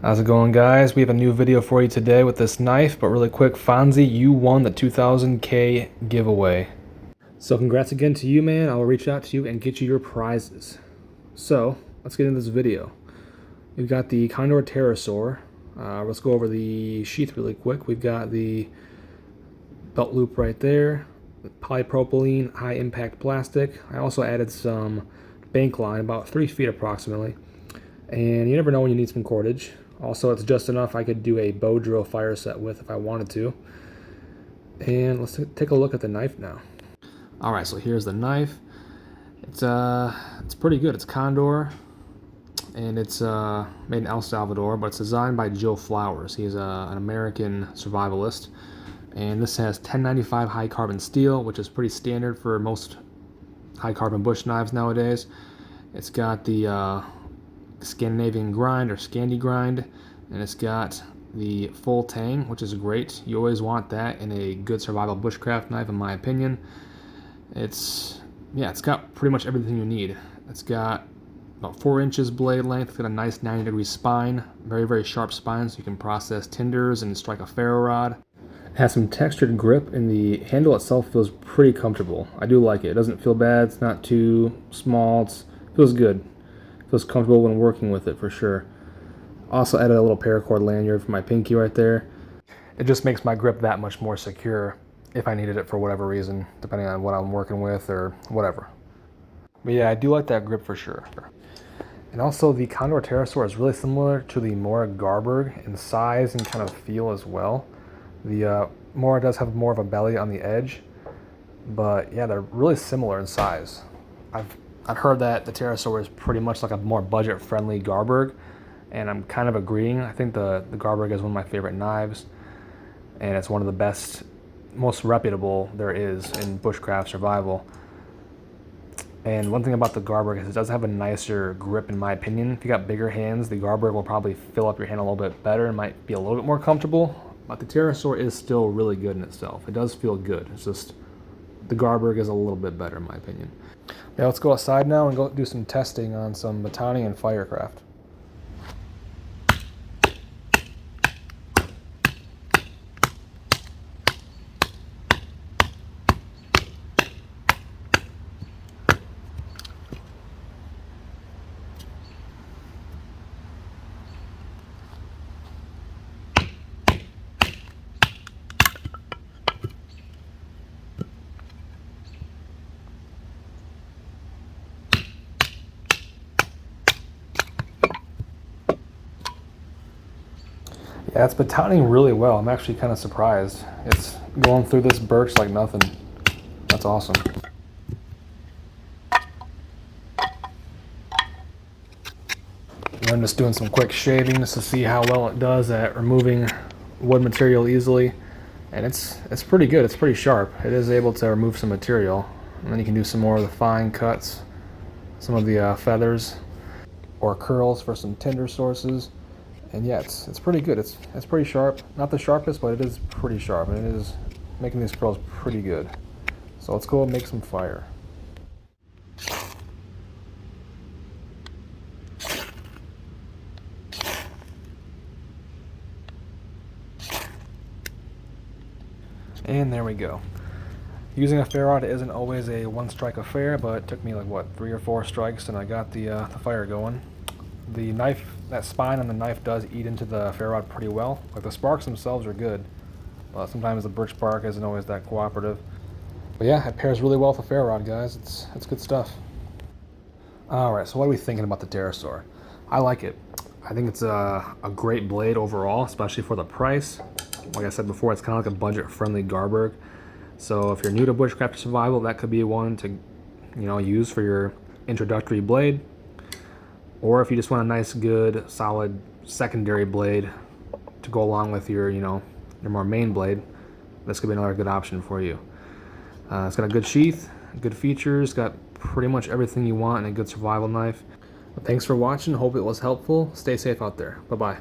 How's it going, guys? We have a new video for you today with this knife, but really quick, Fonzie, you won the 2000K giveaway. So congrats again to you, man. I'll reach out to you and get you your prizes. So let's get into this video. We've got the Condor Terrasaur. Let's go over the sheath really quick. We've got the belt loop right there, polypropylene high impact plastic. I also added some bank line, about 3 feet approximately. And you never know when you need some cordage. Also, it's just enough I could do a bow drill fire set with if I wanted to. And let's take a look at the knife now. All right, so here's the knife. It's pretty good. It's Condor, and it's made in El Salvador, but it's designed by Joe Flowers. He's an American survivalist, and this has 1095 high carbon steel, which is pretty standard for most high carbon bush knives nowadays. It's got the Scandinavian grind or Scandi grind, and it's got the full tang, which is great. You always want that in a good survival bushcraft knife, in my opinion. It's got pretty much everything you need. It's got about 4 inches blade length. It's got a nice 90-degree spine, very sharp spine, so you can process tinders and strike a ferro-rod. It has some textured grip, and the handle itself feels pretty comfortable. I do like it. It doesn't feel bad. It's not too small. It feels good. Feels comfortable when working with it for sure. Also added a little paracord lanyard for my pinky right there. It just makes my grip that much more secure if I needed it for whatever reason, depending on what I'm working with or whatever. But yeah, I do like that grip for sure. And also the Condor Terrasaur is really similar to the Mora Garberg in size and kind of feel as well. The Mora does have more of a belly on the edge, but yeah, they're really similar in size. I've heard that the Terrasaur is pretty much like a more budget-friendly Garberg, and I'm kind of agreeing. I think the Garberg is one of my favorite knives, and it's one of the best, most reputable there is in bushcraft survival. And one thing about the Garberg is it does have a nicer grip, in my opinion. If you got bigger hands, the Garberg will probably fill up your hand a little bit better and might be a little bit more comfortable, but the Terrasaur is still really good in itself. It does feel good. It's just the Garberg is a little bit better, in my opinion. Yeah, let's go outside now and go do some testing on some batoning and firecraft. Yeah, it's batoning really well. I'm actually kind of surprised. It's going through this birch like nothing. That's awesome. I'm just doing some quick shaving just to see how well it does at removing wood material easily. And it's pretty good. It's pretty sharp. It is able to remove some material. And then you can do some more of the fine cuts, some of the feathers or curls for some tinder sources. And yeah, it's pretty good. It's pretty sharp. Not the sharpest, but it is pretty sharp, and it is making these curls pretty good. So let's go and make some fire. And there we go. Using a Ferro-rod isn't always a one-strike affair, but it took me like what, 3 or 4 strikes, and I got the fire going. The knife, that spine on the knife does eat into the Ferro-rod pretty well. Like the sparks themselves are good, but sometimes the birch bark isn't always that cooperative. But yeah, it pairs really well with the Ferro-rod, guys. It's good stuff. All right, so what are we thinking about the Terrasaur? I like it. I think it's a great blade overall, especially for the price. Like I said before, it's kind of like a budget-friendly Garberg. So if you're new to bushcraft survival, that could be one to use for your introductory blade. Or if you just want a nice, good, solid secondary blade to go along with your, your more main blade, this could be another good option for you. It's got a good sheath, good features, got pretty much everything you want in a good survival knife. But thanks for watching. Hope it was helpful. Stay safe out there. Bye-bye.